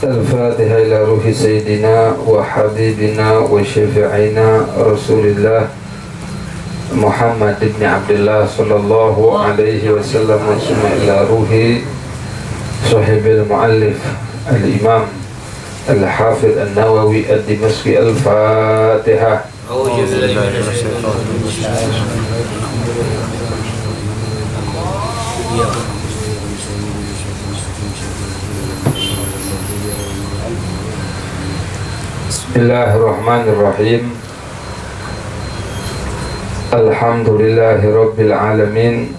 الفاتحة إلى روح سيدنا وحبيبنا وشفيعنا رسول الله محمد بن عبد الله صلى الله عليه وسلم ثم إلى روح صاحب المؤلف الإمام الحافظ النووي الدمشقي. الفاتحة. Bismillahirrahmanirrahim. Alhamdulillahi rabbil alamin.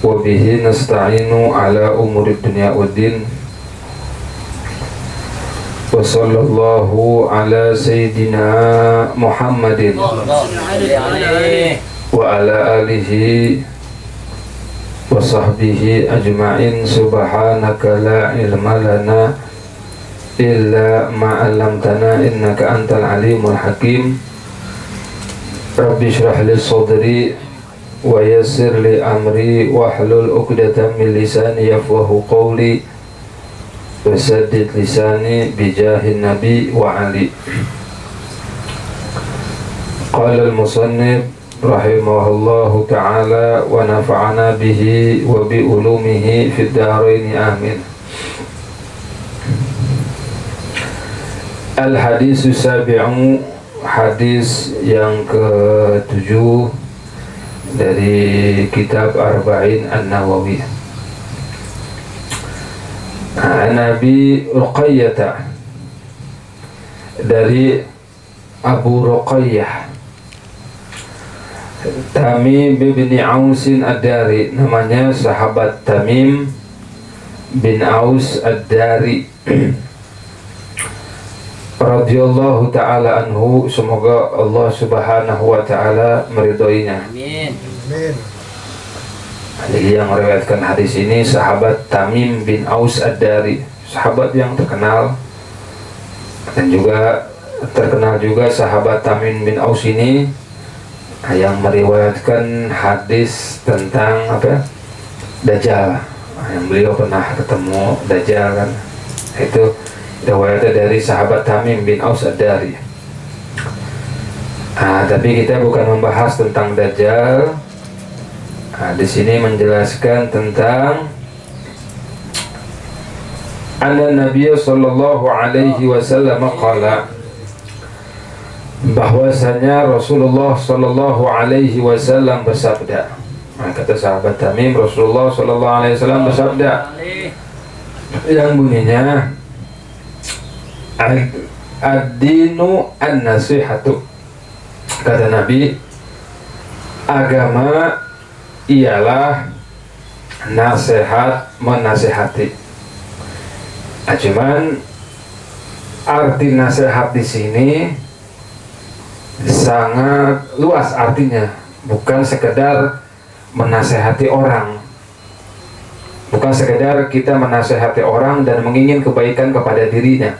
Wa bihi nasta'inu ala umurid dunya waddin. Wa sallallahu ala sayyidina Muhammadin wa ala alihi wa sahbihi ajma'in. Subhanaka la ilma lana illa ma'alamtana innaka antal alimul hakim. Rabbi syrah li sadri wa yassir li amri wahlul uqdatan min lisani yafqahu qawli wasaddid lisani bijahin nabi wa ali. Qala al-musannif rahimahullahu ta'ala wa nafa'ana bihi wa bi ulumihi fid dharain amin. Al-hadis sabi'u, hadis yang ke-7 dari kitab Arba'in An-Nawawi. Nabi Ruqayyah, dari Abu Ruqayyah Tamim bin Ausin Ad-Dari, namanya sahabat Tamim bin Aus Ad-Dari radhiyallahu ta'ala anhu, semoga Allah subhanahu wa ta'ala meridhoinya. Amin. Jadi yang meriwayatkan hadis ini sahabat Tamim bin Aus Ad-Dari, sahabat yang terkenal, dan juga terkenal juga sahabat Tamim bin Aus ini yang meriwayatkan hadis tentang apa? Dajjal. Yang beliau pernah ketemu Dajjal kan. Itu riwayatnya dari sahabat Tamim bin Aus Ad-Dari. Tapi kita bukan membahas tentang Dajjal. Di sini menjelaskan tentang anna Nabi sallallahu alaihi wasallam qala, bahwasanya Rasulullah sallallahu alaihi wasallam bersabda. Kata sahabat Tamim, Rasulullah sallallahu alaihi wasallam bersabda yang bunyinya ad-dinu an-nasihatu. Kata Nabi, agama ialah nasihat menasihati. Cuman arti nasihat di sini sangat luas artinya, bukan sekedar menasihati orang, bukan sekedar kita menasihati orang dan mengingin kebaikan kepada dirinya.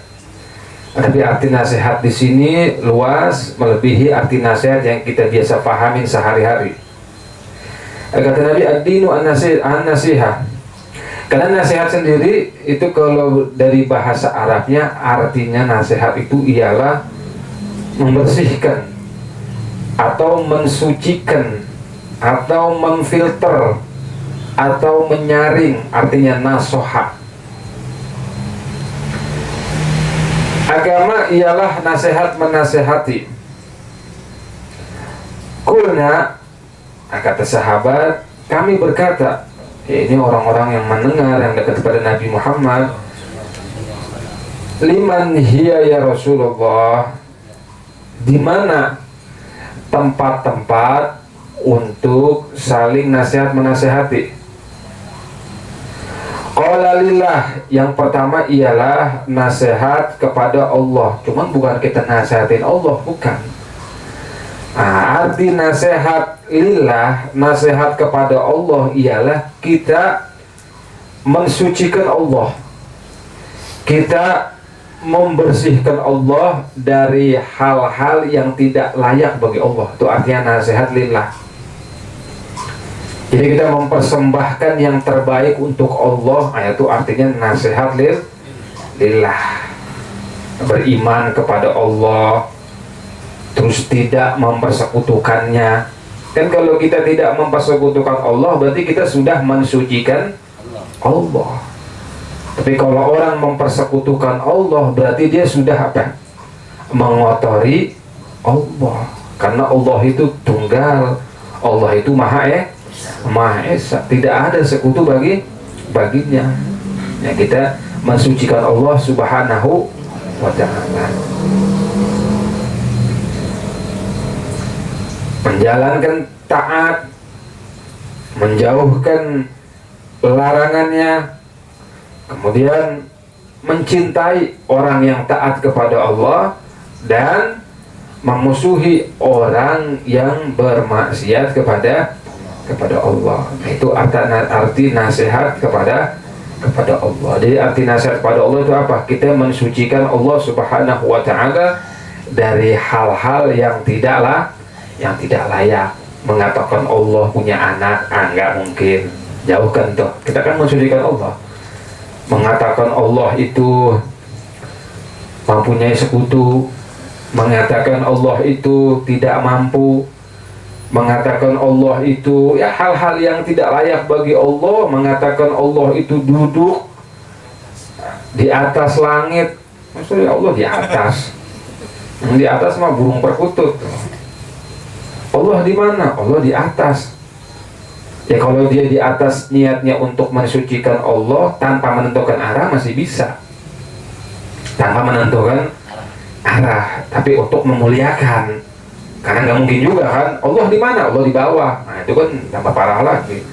Tapi arti nasihat di sini luas, melebihi arti nasihat yang kita biasa pahamin sehari-hari. Kata Nabi, ad-dinu an-nasihah. Karena nasihat sendiri itu kalau dari bahasa Arabnya artinya nasihat itu ialah membersihkan atau mensucikan atau memfilter atau menyaring, artinya nasoha. Agama ialah nasihat menasihati. Kulna, kata sahabat, kami berkata, ini orang-orang yang mendengar, yang dekat kepada Nabi Muhammad, liman hiya ya Rasulullah, di mana tempat-tempat untuk saling nasihat menasihati? Qala lillah, yang pertama ialah nasihat kepada Allah. Cuman bukan kita nasihatin Allah, bukan. Arti nasihat lillah, nasihat kepada Allah ialah kita mensucikan Allah, kita membersihkan Allah dari hal-hal yang tidak layak bagi Allah. Itu artinya nasihat lillah. Jadi kita mempersembahkan yang terbaik untuk Allah, itu artinya nasihat lillah, beriman kepada Allah, terus tidak mempersekutukannya. Kan kalau kita tidak mempersekutukan Allah, berarti kita sudah mensucikan Allah. Tapi kalau orang mempersekutukan Allah, berarti dia sudah apa? Mengotori Allah. Karena Allah itu tunggal, Allah itu Maha Esa, tidak ada sekutu baginya. Ya, kita mensucikan Allah Subhanahu wa ta'ala, menjalankan taat, menjauhkan larangannya, kemudian mencintai orang yang taat kepada Allah dan memusuhi orang yang bermaksiat kepada Allah. Itu arti nasihat kepada Allah. Jadi arti nasihat kepada Allah itu apa? Kita mensucikan Allah Subhanahu wa ta'ala dari hal-hal yang tidak layak. Mengatakan Allah punya anak, enggak mungkin. Jauhkan tuh. Kita kan mensucikan Allah. Mengatakan Allah itu mempunyai sekutu, mengatakan Allah itu tidak mampu, mengatakan Allah itu ya hal-hal yang tidak layak bagi Allah, mengatakan Allah itu duduk di atas langit. Maksudnya Allah di atas. Yang di atas mah burung perkutut. Allah di mana? Allah di atas. Ya kalau dia di atas niatnya untuk mensucikan Allah tanpa menentukan arah masih bisa. Tanpa menentukan arah, tapi untuk memuliakan. Karena nggak mungkin juga kan, Allah di mana? Allah di bawah. Nah itu kan tambah parah lagi.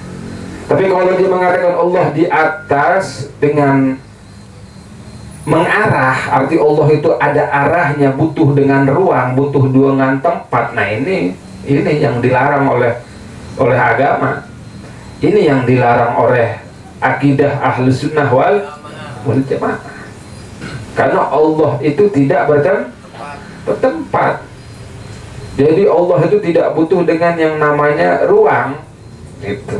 Tapi kalau dia mengatakan Allah di atas dengan mengarah, arti Allah itu ada arahnya, butuh dengan ruang, butuh dengan tempat. Nah ini yang dilarang oleh agama. Ini yang dilarang oleh akidah ahli sunnah wal jamaah. Karena Allah itu tidak bertempat. Jadi Allah itu tidak butuh dengan yang namanya ruang. Gitu.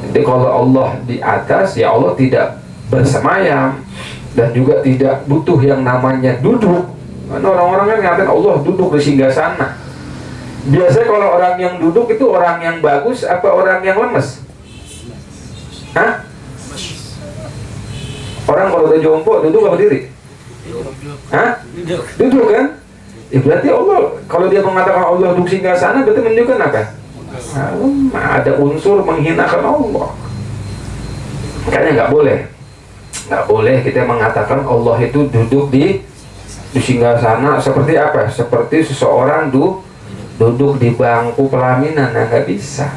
Jadi kalau Allah di atas, ya Allah tidak bersemayam dan juga tidak butuh yang namanya duduk. Karena orang-orang kan ngatain Allah duduk di singgasana. Biasanya kalau orang yang duduk itu orang yang bagus apa orang yang lemes? Hah? Orang kalau udah jongkok duduk apa diri? Hah? Duduk kan? Ya berarti Allah, kalau dia mengatakan Allah duduk singgasana, berarti menunjukkan apa? Ada unsur menghinakan Allah. Makanya nggak boleh kita mengatakan Allah itu duduk di singgasana seperti apa? Seperti seseorang duduk di bangku pelaminan. Nah, nggak bisa.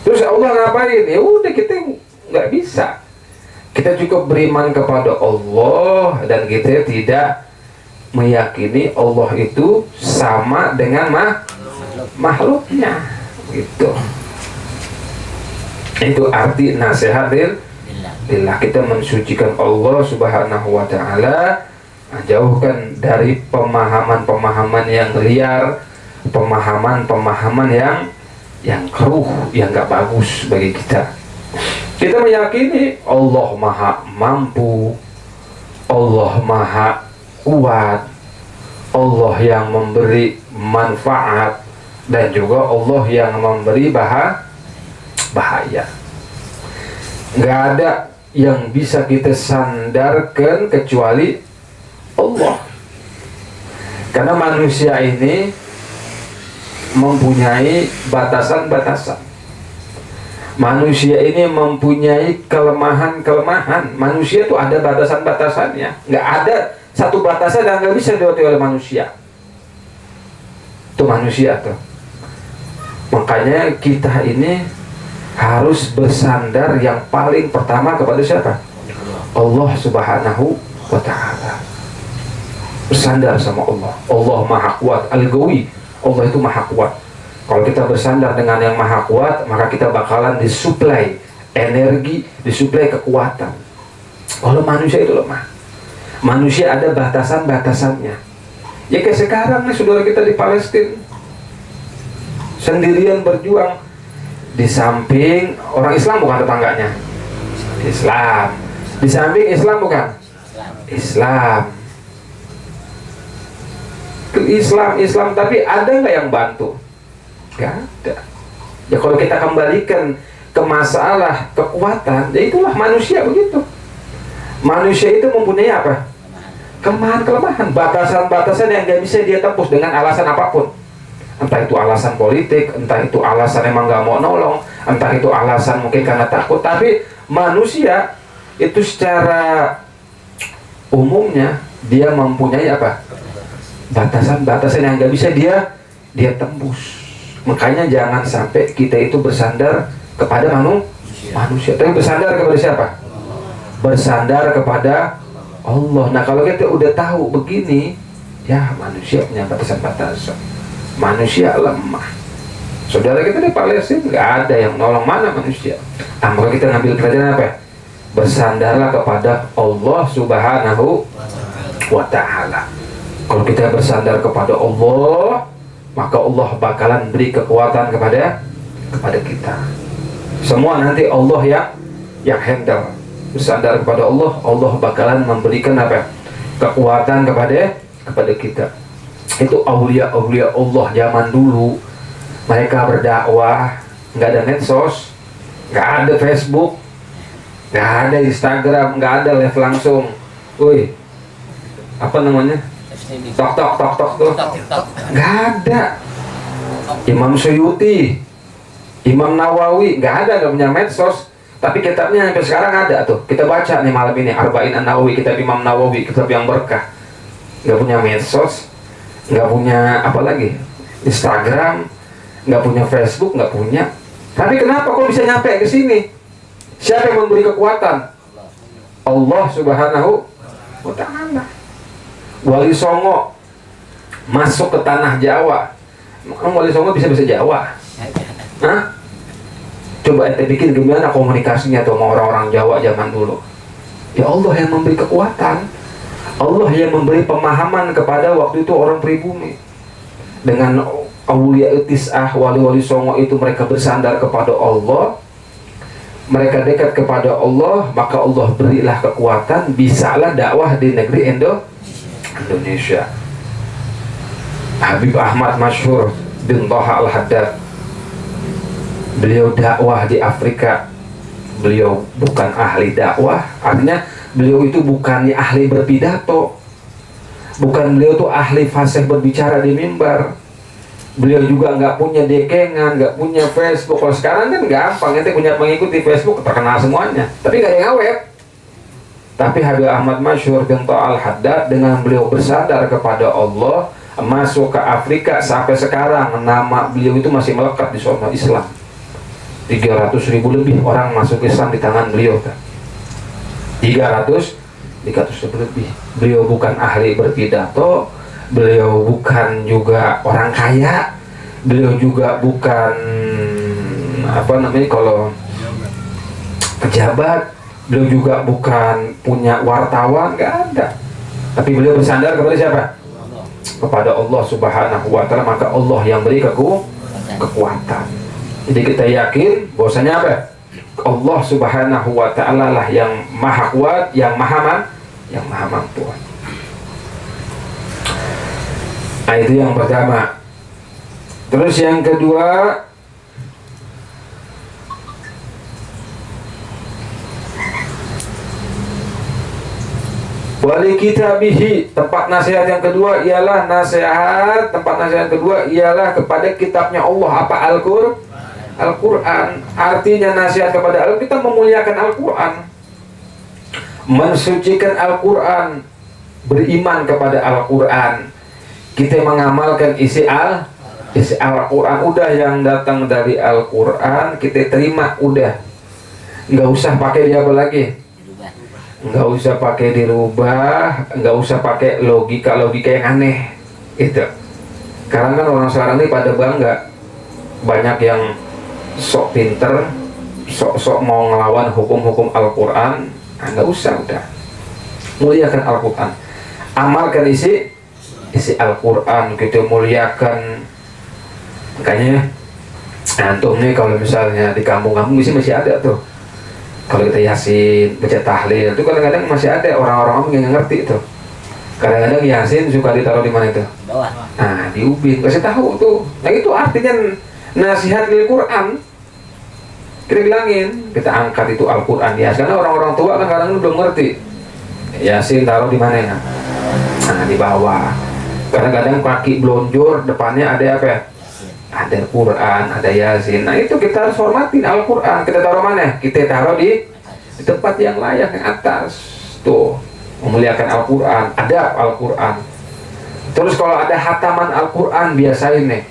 Terus Allah ngapain? Ya udah, kita nggak bisa. Kita cukup beriman kepada Allah dan kita tidak meyakini Allah itu sama dengan makhluknya. Gitu. Itu arti nasihat lillah. Kita mensucikan Allah Subhanahu wa ta'ala, jauhkan dari pemahaman-pemahaman yang liar, pemahaman-pemahaman yang keruh, yang gak bagus bagi kita. Kita meyakini Allah maha mampu, Allah maha kuat, Allah yang memberi manfaat, dan juga Allah yang memberi bahaya. Gak ada yang bisa kita sandarkan kecuali Allah. Karena manusia ini mempunyai batasan-batasan. Manusia ini mempunyai kelemahan-kelemahan. Manusia itu ada batasan-batasannya. Nggak ada satu batasan yang nggak bisa dilewati oleh manusia. Itu manusia tuh. Makanya kita ini harus bersandar yang paling pertama kepada siapa? Allah Subhanahu wa ta'ala. Bersandar sama Allah. Allah maha kuat, al-Qawi. Allah itu maha kuat. Kalau kita bersandar dengan yang maha kuat, maka kita bakalan disuplai energi, disuplai kekuatan. Kalau manusia itu lemah. Manusia ada batasan-batasannya. Ya kayak sekarang nih saudara kita di Palestina, sendirian berjuang. Di samping orang Islam bukan tetangganya, Islam. Di samping Islam bukan Islam. Islam, tapi ada nggak yang bantu? Nggak ada. Ya kalau kita kembalikan ke masalah kekuatan, ya itulah manusia begitu. Manusia itu mempunyai apa? Kelemahan, batasan-batasan yang nggak bisa dia tembus dengan alasan apapun. Entah itu alasan politik, entah itu alasan emang nggak mau nolong, entah itu alasan mungkin karena takut. Tapi manusia itu secara umumnya dia mempunyai apa? Batasan-batasan yang nggak bisa dia tembus. Makanya jangan sampai kita itu bersandar kepada manusia, tapi bersandar kepada siapa? Bersandar kepada Allah. Nah kalau kita udah tahu begini, ya manusia punya batasan-batasan. Manusia lemah. Saudara kita di Palestina nggak ada yang nolong, mana manusia. Nah maka kita ngambil pelajaran apa? Bersandarlah kepada Allah Subhanahu wa Ta'ala. Kalau kita bersandar kepada Allah, maka Allah bakalan beri kekuatan kepada kita. Semua nanti Allah yang handle. Bersandar kepada Allah, Allah bakalan memberikan apa? Kekuatan kepada kita. Itu aulia-aulia Allah zaman dulu. Mereka berdakwah, nggak ada medsos, nggak ada Facebook, nggak ada Instagram, nggak ada live langsung. Woi, apa namanya? Tok tuh. Nggak ada. Imam Suyuti, Imam Nawawi, nggak punya medsos. Tapi kitabnya sampai sekarang ada tuh. Kita baca nih malam ini Arba'in An-Nawawi, kitab Imam Nawawi, kitab yang berkah. Nggak punya medsos, nggak punya apa lagi? Instagram, nggak punya Facebook, nggak punya. Tapi kenapa kok bisa nyampe ke sini? Siapa yang memberi kekuatan? Allah Subhanahu wa Ta'ala. Wali Songo masuk ke tanah Jawa. Wali Songo bisa Jawa? Hah? Coba ente pikir gimana komunikasinya tuh sama orang-orang Jawa zaman dulu. Ya Allah yang memberi kekuatan, Allah yang memberi pemahaman kepada waktu itu orang pribumi. Dengan Aulia Tis'ah, wali-wali Songo itu mereka bersandar kepada Allah, mereka dekat kepada Allah, maka Allah berilah kekuatan, bisalah dakwah di negeri Indonesia. Habib Ahmad Masyhur bin Thaha Al-Haddad, beliau dakwah di Afrika. Beliau bukan ahli dakwah, artinya beliau itu bukan ahli berpidato, bukan beliau tuh ahli fasih berbicara di mimbar. Beliau juga nggak punya dekengan, nggak punya Facebook. Kalau sekarang kan gampang, nanti punya pengikut di Facebook terkenal semuanya, tapi nggak ada yang awet. Tapi Habib Ahmad Masyhur bin Thaha Al-Haddad dengan beliau bersandar kepada Allah, masuk ke Afrika, sampai sekarang nama beliau itu masih melekat di zona Islam. 300.000 lebih orang masuk Islam di tangan beliau kan. 300 lebih. Beliau bukan ahli berpidato, beliau bukan juga orang kaya, beliau juga bukan kalau pejabat, beliau juga bukan punya wartawan, nggak ada. Tapi beliau bersandar kepada siapa? Kepada Allah Subhanahu wa Ta'ala, maka Allah yang beri kekuatan. Jadi kita yakin bahwasanya apa? Allah Subhanahu wa Ta'ala lah yang maha kuat, yang maha mampu. Nah, itu yang pertama. Terus yang kedua, wali kitabihi, tempat nasihat yang kedua ialah tempat nasihat yang kedua ialah kepada kitabnya Allah. Apa? Al-Quran. Artinya nasihat kepada Allah, kita memuliakan Al-Quran, mensucikan Al-Quran, beriman kepada Al-Quran, kita mengamalkan isi Al-Quran. Udah yang datang dari Al-Quran kita terima, udah nggak usah pakai dia apa lagi, nggak usah pakai dirubah, nggak usah pakai logika yang aneh itu. Karena kan orang sekarang ini pada bangga, banyak yang sok pinter, sok mau ngelawan hukum-hukum Al-Quran. Nah, nggak usah, udah muliakan Al-Quran, amalkan isi Al-Quran, kita muliakan. Makanya Antum nih kalau misalnya di kampung-kampung masih ada tuh. Kalau kita yasin, baca tahlil, itu kadang-kadang masih ada orang-orang yang ngerti tuh. Kadang-kadang yasin suka ditaruh di mana itu? Bawah. Nah, di ubin, kasih tahu tuh. Nah itu artinya nasihat lil Quran. Kita bilangin, kita angkat itu Al-Quran ya. Karena orang-orang tua kan kadang-kadang belum ngerti. Yasin taruh di mana ya? Nah, di bawah. Kadang-kadang kaki blonjor, depannya ada apa ya? Ada Quran, ada Yasin. Nah itu kita harus hormatin Al-Quran. Kita taruh mana? Kita taruh di tempat yang layak, yang atas. Tuh, memuliakan Al-Quran, adab Al-Quran. Terus kalau ada hataman Al-Quran, biasain nih.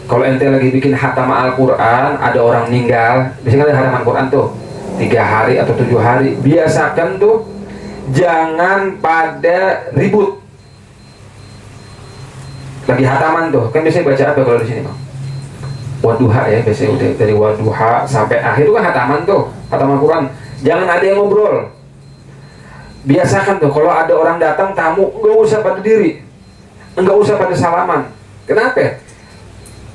Kalau ente lagi bikin hataman Al-Quran, ada orang meninggal, biasanya ada hataman Quran tuh 3 hari atau 7 hari. Biasakan tuh jangan pada ribut. Lagi hataman tuh, kan biasanya baca apa kalau di sini, Bang? Wadduha ya, biasanya udah dari wadduha sampai akhir itu kan hataman tuh, hataman Quran. Jangan ada yang ngobrol. Biasakan tuh kalau ada orang datang tamu, nggak usah pada diri, nggak usah pada salaman. Kenapa?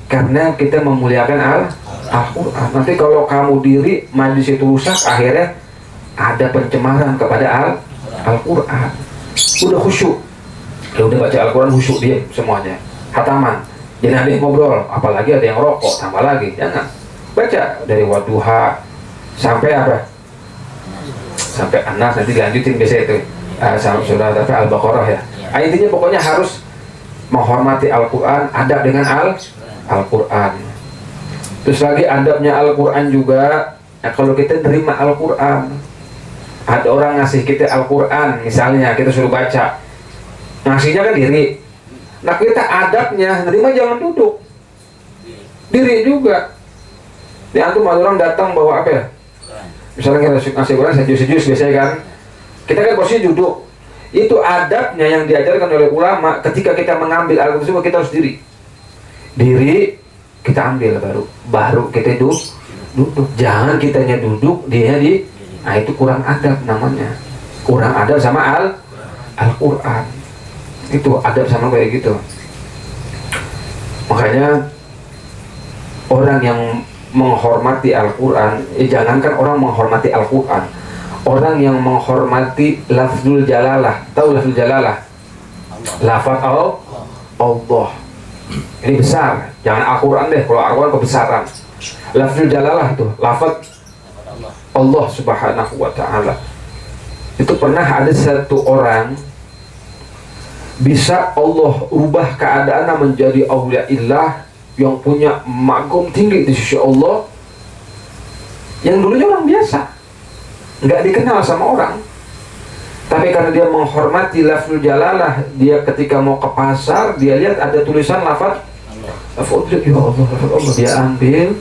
Karena kita memuliakan Al-Quran. Nanti kalau kamu diri, majlis itu rusak, akhirnya ada pencemaran kepada Al-Quran. Udah khusyuk. Ya udah baca Al-Quran khusyuk dia semuanya. Hataman. Jangan ada yang ngobrol, apalagi ada yang rokok, tambah lagi. Jangan. Baca dari wadduha sampai apa? Sampai Anas, nanti dilanjutin biasa itu. Sampai sudah Al-Baqarah ya. Intinya pokoknya harus menghormati Al-Quran, adab dengan Al-Quran. Terus lagi adabnya Al-Quran juga, ya kalau kita terima Al-Quran, ada orang ngasih kita Al-Quran, misalnya kita suruh baca, ngasihnya kan diri. Nah kita adabnya, terima jangan duduk, diri juga. Di antum ada orang datang bawa apa ya? Misalnya kita ngasih Quran sejus-sejus biasanya kan, kita kan posisi duduk. Itu adabnya yang diajarkan oleh ulama. Ketika kita mengambil Al-Quran tersebut, kita harus diri, kita ambil baru kita duduk. Jangan kitanya duduk, dia di. Nah itu kurang adab namanya. Kurang adab sama Al-Quran. Itu adab sama kayak gitu. Makanya orang yang menghormati Al-Quran, jangankan orang menghormati Al-Quran, orang yang menghormati lafzul jalalah. Tahu lafzul jalalah? Lafaz Allah. Ini besar, jangan Al-Quran deh. Kalau Al-Quran kebesaran. Lafzul jalalah itu lafaz Allah subhanahu wa ta'ala. Itu pernah ada satu orang bisa Allah ubah keadaannya menjadi auliaillah yang punya makom tinggi di sisi Allah, yang dulunya orang biasa, nggak dikenal sama orang, tapi karena dia menghormati lafzul jalalah, dia ketika mau ke pasar dia lihat ada tulisan lafaz Allah, ya Allah, dia ambil,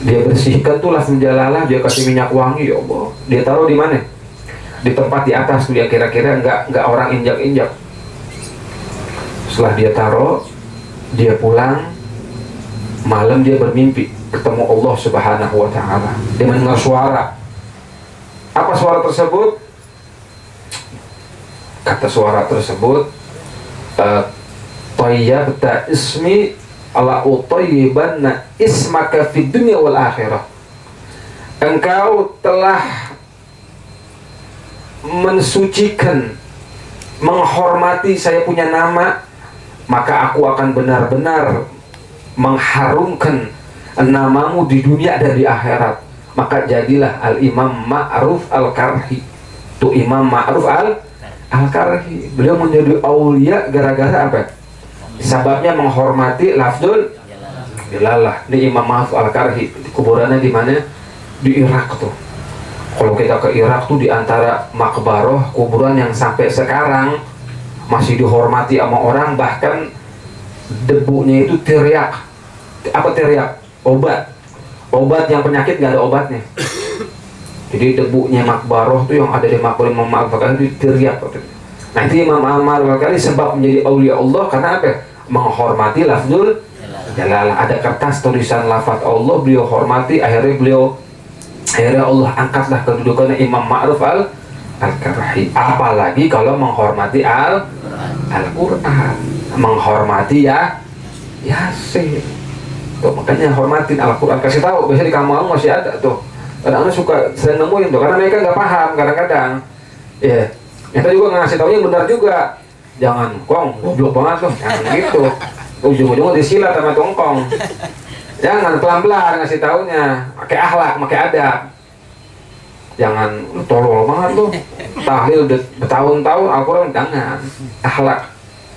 dia bersihkan tuh lafzul jalalah, dia kasih minyak wangi, ya Allah, dia taruh di mana? Di tempat di atas tuh, ya kira-kira nggak orang injak-injak. Setelah dia taruh, dia pulang, malam dia bermimpi ketemu Allah subhanahu wa ta'ala. Dia mendengar suara. Apa suara tersebut? Kata suara tersebut, Tayyabta ismi ala utayyibanna ismaka fid dunya wal akhirah. Engkau telah mensucikan, menghormati saya punya nama, maka aku akan benar-benar mengharumkan namamu di dunia dan di akhirat. Maka jadilah Al-Imam Ma'ruf Al-Karhi. Itu Imam Ma'ruf Al-Karhi. Beliau menjadi aulia gara-gara apa? Sebabnya menghormati lafzul jalalah. Ini Imam Ma'ruf Al-Karhi. Kuburannya di mana? Di Irak tuh. Kalau kita ke Irak tuh, di antara makbaroh kuburan yang sampai sekarang masih dihormati sama orang, bahkan debunya itu teriak. Apa teriak? Obat yang penyakit nggak ada obatnya. Jadi debunya makbaroh tuh yang ada di makbaroh Imam Al-Ghazali itu teriak. Nah itu Imam Al-Ghazali sebab menjadi aulia Allah karena apa? Menghormati lafzul jalalah. Ada kertas tulisan lafaz Allah, beliau hormati, akhirnya Allah angkatlah kedudukannya Imam Ma'ruf Al-Karhi. Apalagi kalau menghormati Al-Quran, menghormati Yasin. Tuh, makanya hormatin Al-Quran, kasih tahu. Biasanya di kamu masih ada tuh. Kadang-kadang suka sering nemuin tuh, karena mereka nggak paham kadang-kadang. Ya, kita juga ngasih tahu yang benar juga. Jangan, kong, goblok banget tuh, jangan gitu. Ujung-ujungnya disilat sama tongkong. Jangan, pelan-pelan ngasih taunya, pakai akhlak, pakai adab. Jangan, lu tolol banget tuh. Tahlil bertahun-tahun Al-Quran, jangan. Akhlak.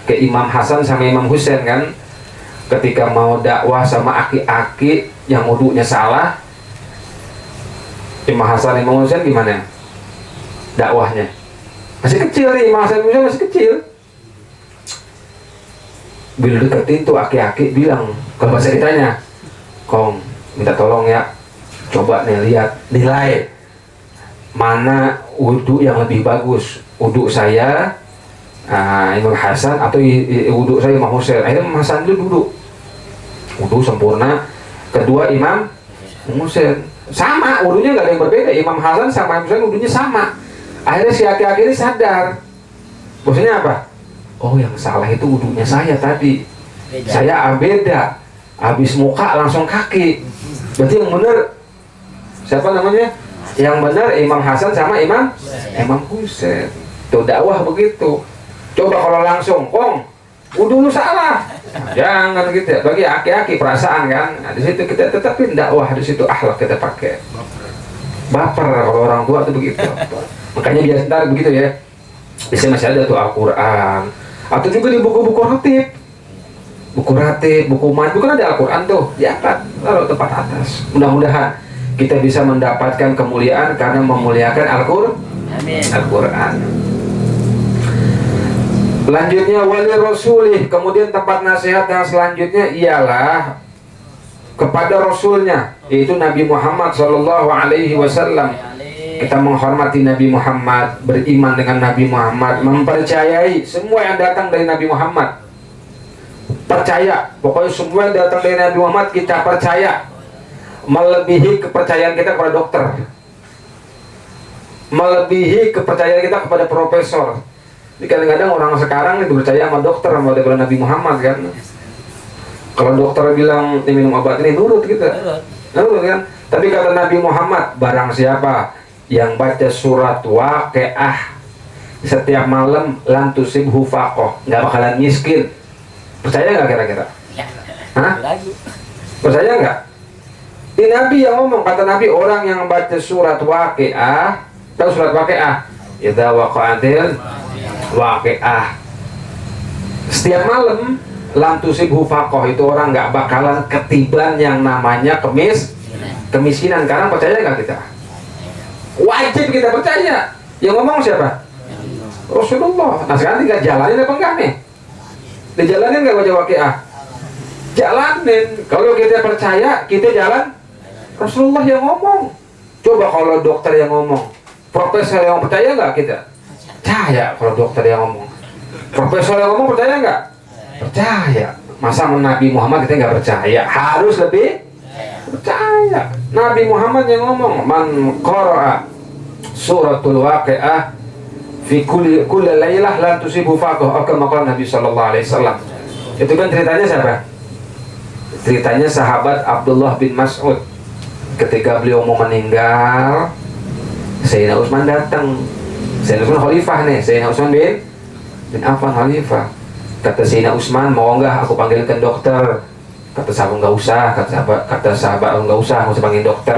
Kayak Imam Hasan sama Imam Husain kan, ketika mau dakwah sama aki-aki yang wudunya salah, Imam Hasan Imam Husain gimana dakwahnya? Masih kecil nih, Imam Hasan Imam Husain masih kecil. Bila deketin tuh aki-aki bilang, kalau bahasa ditanya, kong minta tolong ya, coba nih lihat nilai mana wudu yang lebih bagus, wudu saya Imam Hasan atau wudu saya Imam Husain. Akhirnya Imam Hasan dulu duduk, wudu sempurna. Kedua Imam Husain sama, wudunya nggak ada yang berbeda. Imam Hasan sama Imam Husain wudunya sama. Akhirnya si aki-aki ini sadar, maksudnya apa? Oh, yang salah itu wudunya saya tadi. Beda. Saya beda. Habis muka langsung kaki. Berarti yang benar siapa namanya? Yang benar Imam Hasan sama Imam Husain. Tuh dakwah begitu. Coba kalau langsung, kong, wudu lu salah. Jangan gitu ya. Bagi aki-aki perasaan kan. Nah, di situ kita tetapin dakwah, di situ akhlak kita pakai. Baper kalau orang tua itu begitu. Makanya biasa begitu ya. Biasanya masih ada tuh Al-Quran. Atau juga di buku-buku ratib. Buku ratib, buku mat, bukan ada Al-Quran tuh. Diangkat, taruh tempat atas. Mudah-mudahan kita bisa mendapatkan kemuliaan karena memuliakan Al-Quran. Lanjutnya wali rasulih, kemudian tempat nasihat yang selanjutnya ialah kepada rasulnya, yaitu Nabi Muhammad Shallallahu Alaihi Wasallam. Kita menghormati Nabi Muhammad, beriman dengan Nabi Muhammad, mempercayai semua yang datang dari Nabi Muhammad. Percaya, pokoknya semua yang datang dari Nabi Muhammad kita percaya. Melebihi kepercayaan kita kepada dokter, melebihi kepercayaan kita kepada profesor. Jadi kadang-kadang orang sekarang itu percaya sama dokter sama daripada Nabi Muhammad kan. Kalau dokter bilang ini minum obat ini, nurut kita, nurut kan. Tapi kata Nabi Muhammad, barang siapa yang baca surat Waqiah setiap malam lantusibhu faqoh, nggak bakalan miskin. Percaya nggak kira-kira? Hah? Percaya nggak? Ini Nabi yang ngomong, kata Nabi, orang yang baca surat Waqiah, tahu surat Waqiah? Idza waqa'atil Waqiah, setiap malam lantusibhu faqoh, itu orang nggak bakalan ketiban yang namanya kemiskinan. Karena percaya nggak kita? Wajib kita percaya. Yang ngomong siapa? Rasulullah. Nah sekarang tinggal jalanin apa enggak nih? Dijalanin nggak baca Waqiah? Jalanin. Kalau kita percaya, kita jalan. Rasulullah yang ngomong. Coba kalau dokter yang ngomong, profesor yang percaya nggak kita? Percaya. Kalau dokter yang ngomong, profesor yang ngomong, percaya nggak? Percaya. Masa Nabi Muhammad kita nggak percaya? Harus lebih percaya. Nabi Muhammad yang ngomong, man qara'a suratul Waqiah fi kulli lailah la tusibu faqih, kama qala Nabi sallallahu alaihi wasallam. Itu kan ceritanya siapa? Ceritanya sahabat Abdullah bin Mas'ud. Ketika beliau mau meninggal, Sayyidina Utsman datang. Sayyidina Utsman khalifah nih, Sayyidina Utsman bin Affan khalifah. Kata Sayyidina Utsman, mau enggak aku panggilkan dokter? Kata sahabat enggak usah, kata sahabat enggak usah panggil dokter.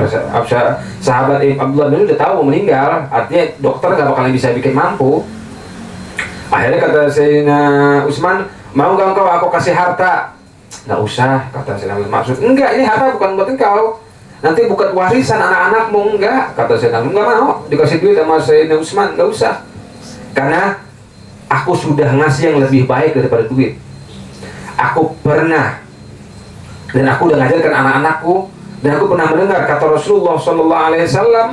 Sahabat Abdullah bin udah tahu mau meninggal, artinya dokter enggak bakalan bisa bikin mampu. Akhirnya kata Sayyidina Utsman, mau enggak engkau aku kasih harta? Enggak usah, kata Sayyidina Utsman. Maksud, enggak, ini harta bukan buat engkau. Nanti bukan warisan anak-anakmu, enggak. Kata Sayyidina Utsman, enggak mau dikasih duit sama Sayyidina Utsman, enggak usah. Karena aku sudah ngasih yang lebih baik daripada duit. Aku pernah, dan aku udah ngajarkan anak-anakku, dan aku pernah mendengar kata Rasulullah Sallallahu Alaihi Wasallam,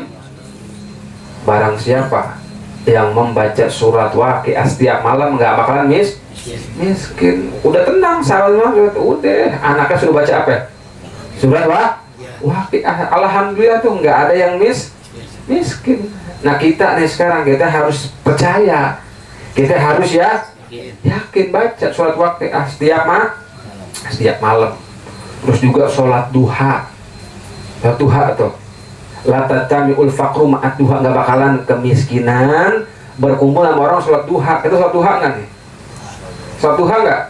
barang siapa yang membaca surat Waqiah setiap malam nggak bakalan miskin. Udah tenang, sahabat, udah anaknya sudah baca apa? Surat Waqiah. Alhamdulillah tuh nggak ada yang miskin. Nah kita nih sekarang kita harus percaya, kita harus yakin baca surat Waqiah setiap malam. Terus juga sholat duha. Sholat duha tuh. La tatami'ul faqru ma'at duha, nggak bakalan kemiskinan berkumpul sama orang sholat duha. Kita sholat duha nggak nih? Sholat duha nggak?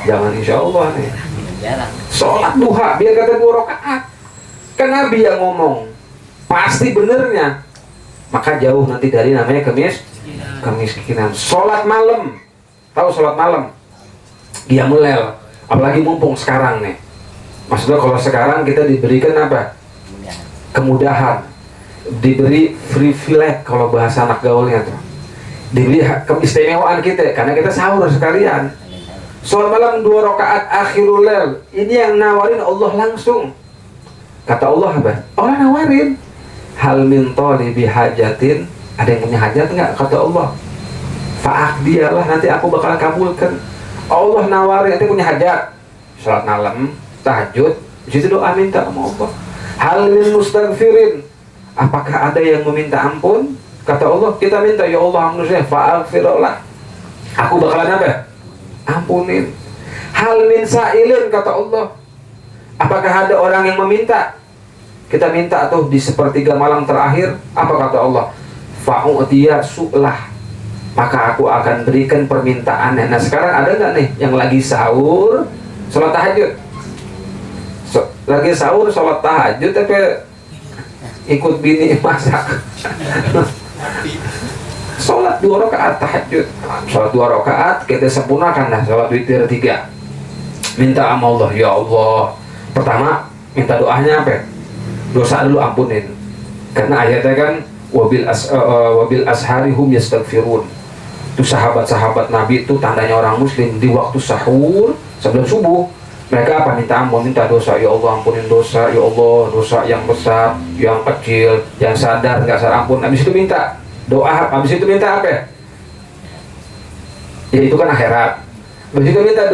Jangan, insya Allah nih. Sholat duha biar kata 2 rakaat. Kan Nabi yang ngomong, pasti benernya. Maka jauh nanti dari namanya kemiskinan. Sholat malam, tahu sholat malam? Qiyamul Lail. Apalagi mumpung sekarang nih. Maksudnya kalau sekarang kita diberikan apa? Kemudahan, diberi privilege kalau bahasa anak gaulnya tuh, diberi keistimewaan kita karena kita sahur sekalian. Sholat malam 2 rakaat akhirul lail, ini yang nawarin Allah langsung. Kata Allah apa? Allah nawarin. Hal min talibi hajatin, ada yang punya hajat nggak? Kata Allah. Fa'aqdiyalah, nanti aku bakal kabulkan. Allah nawarin, nanti punya hajat. Sholat malam, tahajud, di situ doa minta sama Allah. Hal min mustaghfirin, apakah ada yang meminta ampun? Kata Allah, kita minta, ya Allah manusia, fa'aghfirullah, aku bakalan apa? Ampunin. Hal min sa'ilin, kata Allah, apakah ada orang yang meminta? Kita minta tuh di sepertiga malam terakhir, apa kata Allah? Fa'u'tiya su'lah, maka aku akan berikan permintaannya. Nah sekarang ada nggak nih yang lagi sahur, sholat tahajud? Lagi sahur, sholat tahajud, tapi ikut bini masak. Sholat 2 rakaat tahajud, sholat 2 rakaat kita sempurnakan dah. Sholat witir 3, minta sama Allah, ya Allah. Pertama minta doanya apa? Dosa dulu ampunin, karena ayatnya kan wabil ashari hum yastaghfirun. Itu sahabat-sahabat Nabi itu tandanya orang muslim, di waktu sahur sebelum subuh mereka apa? Minta ampun, minta dosa. Ya Allah ampunin dosa, ya Allah, dosa yang besar, yang kecil, yang sadar, nggak sadar ampun. Habis itu minta doa, habis itu minta apa? Ya itu kan akhirat. Habis itu minta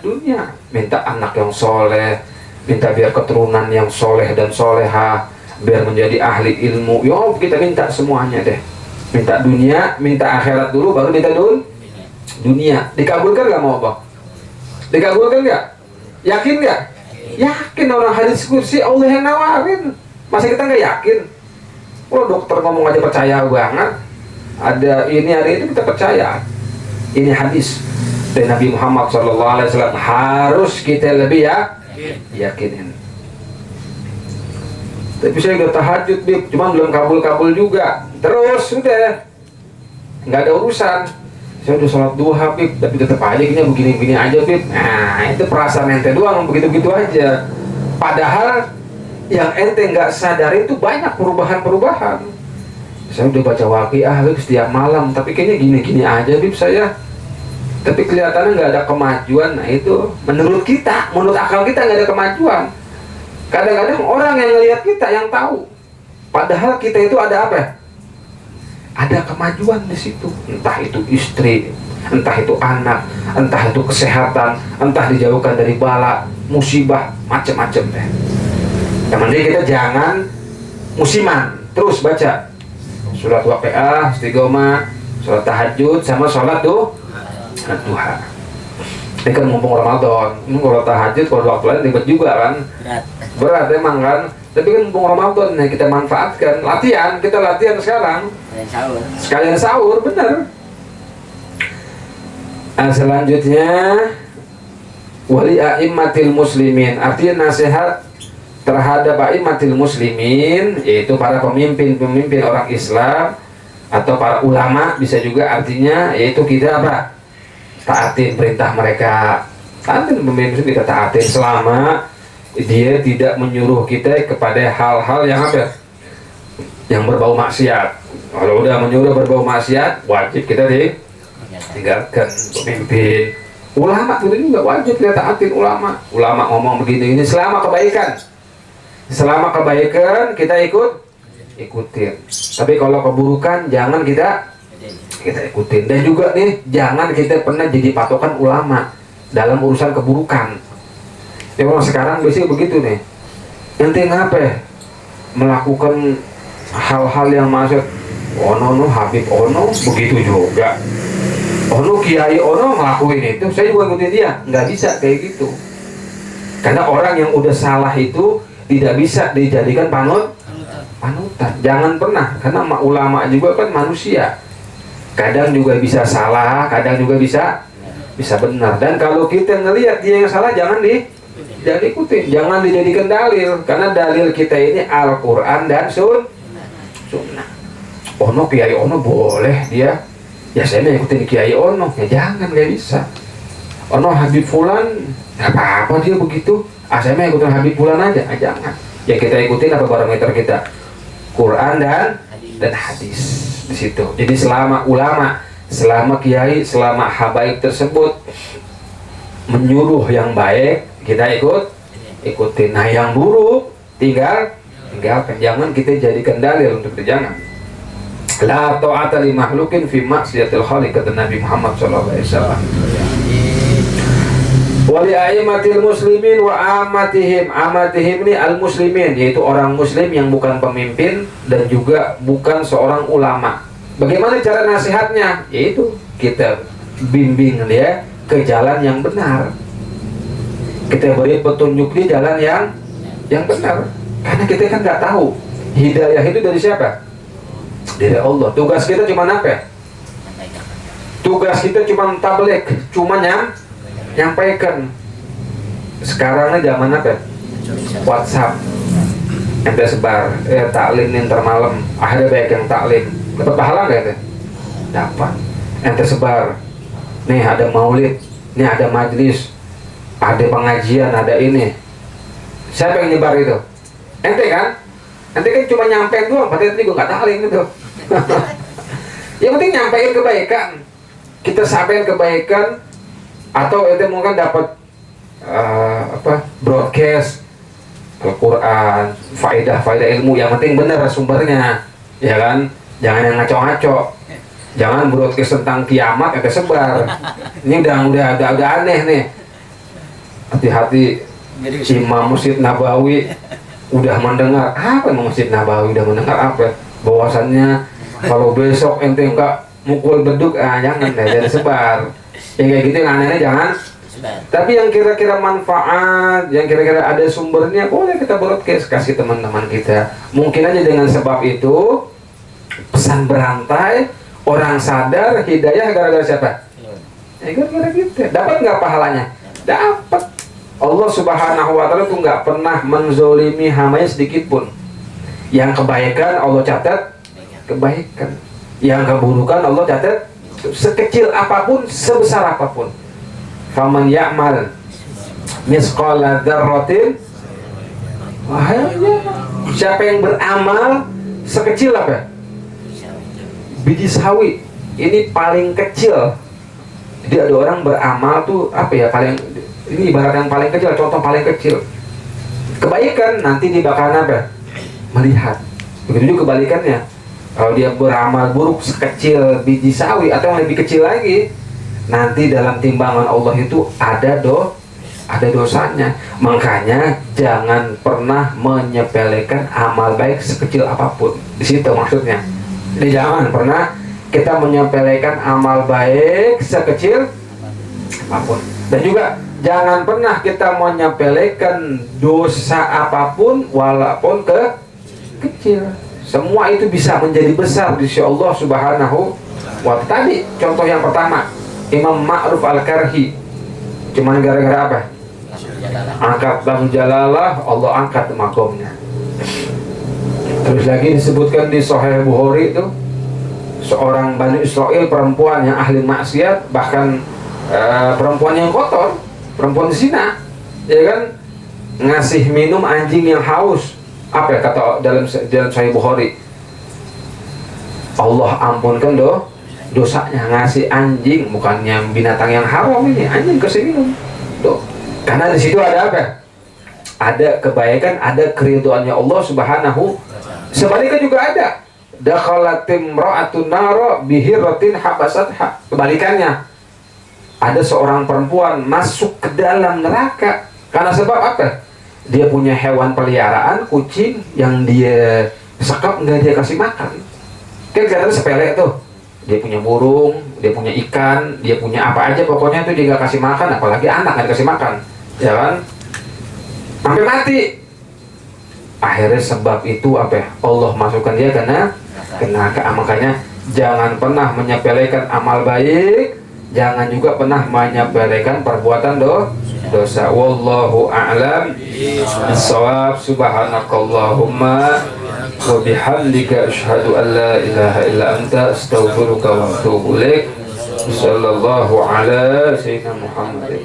dunia, minta anak yang soleh, minta biar keturunan yang soleh dan soleha, biar menjadi ahli ilmu. Yo kita minta semuanya deh. Minta dunia, minta akhirat dulu, baru minta dunia. Dikabulkan nggak mau apa? Dikabulkan nggak? Yakin nggak? Yakin. Orang hadis kursi Allah yang nawarin. Masa kita nggak yakin? Oh dokter ngomong aja percaya banget. Ada ini hari ini kita percaya. Ini hadis dari Nabi Muhammad SAW, harus kita lebih yakinin. Tapi saya udah tahajud, Bib, cuma belum kabul-kabul juga. Terus udah nggak ada urusan. Saya udah sholat duha, Bib, tapi tetap aja kayaknya begini-begini aja, Bib. Nah itu perasaan ente doang, begitu-begitu aja. Padahal yang ente nggak sadari itu banyak perubahan-perubahan. Saya udah baca waqiah, Bib, setiap malam, tapi kayaknya gini-gini aja, Bib, saya. Tapi kelihatannya nggak ada kemajuan. Nah itu menurut kita, menurut akal kita nggak ada kemajuan. Kadang-kadang orang yang ngelihat kita yang tahu, padahal kita itu ada apa? Ada kemajuan di situ. Entah itu istri, entah itu anak, entah itu kesehatan, entah dijauhkan dari bala, musibah, macam-macam deh. Yang penting kita jangan musiman. Terus baca surat waqiah, istiqomah, sholat tahajud, sama sholat duha. Ini kan mumpung Ramadan. Kalau tahajud, kalau waktu lain ribet juga kan. Berat emang kan. Tapi kan mumpung Ramadan, nah kita manfaatkan. Latihan, kita latihan sekarang. Sekalian sahur, bener. Nah, selanjutnya wali a'immatil muslimin, artinya nasihat terhadap a'immatil muslimin, yaitu para pemimpin orang Islam atau para ulama, bisa juga artinya yaitu kita apa? Taatin perintah mereka. Taatin pemimpin kita taatin selama dia tidak menyuruh kita kepada hal-hal yang apa? Yang berbau maksiat. Kalau udah menyuruh berbau maksiat, wajib kita tinggalkan pemimpin. Ulama itu juga wajib kita taatin ulama. Ulama ngomong begini ini selama kebaikan. Selama kebaikan kita ikutin. Tapi kalau keburukan jangan kita ikutin. Dan juga nih jangan kita pernah jadi patokan ulama dalam urusan keburukan. Ya orang sekarang biasanya begitu nih. Ente ngapa melakukan hal-hal yang masuk ono Habib ono begitu juga. Ono Kiai ono ngelakuin itu, saya juga ikutin dia. Nggak bisa kayak gitu. Karena orang yang udah salah itu tidak bisa dijadikan panutan. Jangan pernah, karena ulama juga kan manusia. Kadang juga bisa salah, kadang juga bisa benar. Dan kalau kita ngelihat dia yang salah, jangan ikutin, jangan dijadikan dalil. Karena dalil kita ini Al-Quran dan Sunnah. Ono Kiai Ono boleh dia, ya saya mau ikutin Kiai Ono, ya jangan, nggak bisa. Ono Habib Fulan, apa dia begitu? Saya mau ikutin Habib Fulan aja, jangan. Ya kita ikutin apa barometer kita, Quran dan hadis di situ. Jadi selama ulama, selama kiai, selama habaib tersebut menyuruh yang baik, kita ikutin. Nah yang buruk tinggalkan. Jangan kita jadikan dalil untuk itu, jangan. La ta'ata li makhlukin fi maksiatil khaliq, kata Nabi Muhammad SAW. Wali a'immatil muslimin wa amatihim. Amatihim ini al-muslimin, yaitu orang muslim yang bukan pemimpin dan juga bukan seorang ulama. Bagaimana cara nasihatnya? Yaitu kita bimbing dia ke jalan yang benar. Kita beri petunjuk di jalan yang benar. Karena kita kan nggak tahu hidayah itu dari siapa? Dari Allah. Tugas kita cuma apa? Tugas kita cuma tabligh, cuma nyampaikan. Sekarang ini zaman apa? WhatsApp. Ente sebar, taklim ntar malam. Ada baik yang taklim. Dapat pahala nggak ente? Dapat. Ente sebar. Nih ada maulid, nih ada majlis, ada pengajian, ada ini. Siapa yang nyebar itu? Ente kan? Ente kan cuma nyampein doang. Padahal ini gue nggak taklim gitu. Yang penting nyampein kebaikan. Kita sampaikan kebaikan. Atau ente mungkin dapat broadcast Al-Quran, faedah ilmu, yang penting benar sumbernya, ya kan? Jangan yang ngaco-ngaco, jangan broadcast tentang kiamat ente sebar. Ini udah aneh nih. Hati-hati, Imam Masjid Nabawi udah mendengar apa? Imam Masjid Nabawi udah mendengar apa? Bahwasannya kalau besok ente enggak mukul beduk, jangan sebar. Yang kayak gitu yang aneh-aneh jangan. Tapi yang kira-kira manfaat, yang kira-kira ada sumbernya, boleh kita broadcast, kasih teman-teman kita. Mungkin aja dengan sebab itu pesan berantai, orang sadar, hidayah gara-gara siapa? Gara-gara kita. Dapat nggak pahalanya? Dapat. Allah Subhanahu wa Ta'ala tuh nggak pernah menzolimi hambanya sedikit pun. Yang kebaikan Allah catat kebaikan, yang keburukan Allah catat sekecil apapun, sebesar apapun. Faman ya'mal misqala dzarratin, siapa yang beramal sekecil apa? Biji sawi. Ini paling kecil. Jadi ada orang beramal tuh apa ya, paling, ini ibarat yang paling kecil, contoh paling kecil. Kebaikan nanti dia bakalan apa? Melihat. Begitu juga kebalikannya. Kalau dia beramal buruk sekecil biji sawi atau yang lebih kecil lagi, nanti dalam timbangan Allah itu ada dosanya. Makanya jangan pernah menyepelekan amal baik sekecil apapun. Di situ maksudnya. Jadi jangan pernah kita menyepelekan amal baik sekecil apapun. Dan juga jangan pernah kita menyepelekan dosa apapun walaupun kecil. Semua itu bisa menjadi besar di sisi Allah Subhanahu wa Ta'ala. Tadi contoh yang pertama, Imam Ma'ruf Al-Karhi, cuman gara-gara apa? Angkat lam jalalah, Allah angkat makomnya. Terus lagi disebutkan di Sahih Bukhari itu, seorang Bani Israel, perempuan yang ahli maksiat, bahkan perempuan yang kotor, perempuan zina, ya kan, ngasih minum anjing yang haus. Apa ya kata dalam Sahih Bukhari? Allah ampunkan dosanya, ngasih anjing, bukannya binatang yang haram ini, anjing kasih minum. Karena di situ ada apa? Ada kebaikan, ada keridhaannya Allah Subhanahu. Sebaliknya juga ada. Dakhalatim ra'atun nara bihiratin habasatha. Kebalikannya, ada seorang perempuan masuk ke dalam neraka karena sebab apa? Dia punya hewan peliharaan, kucing yang dia sekap, nggak dia kasih makan. Kan kelihatan sepele tuh. Dia punya burung, dia punya ikan, dia punya apa aja, pokoknya itu dia nggak kasih makan, apalagi anak nggak dikasih makan, ya kan? sampai mati. Akhirnya sebab itu apa ya? Allah masukkan dia karena neraka. Makanya jangan pernah menyepelekan amal baik, jangan juga pernah menyepelekan perbuatan dosa. Wallahu a'lam bissawab. Subhanakallahumma wa bihamdika asyhadu an la ilaha illa anta astaghfiruka wa atubu ilaik. Sallallahu ala sayyidina Muhammad.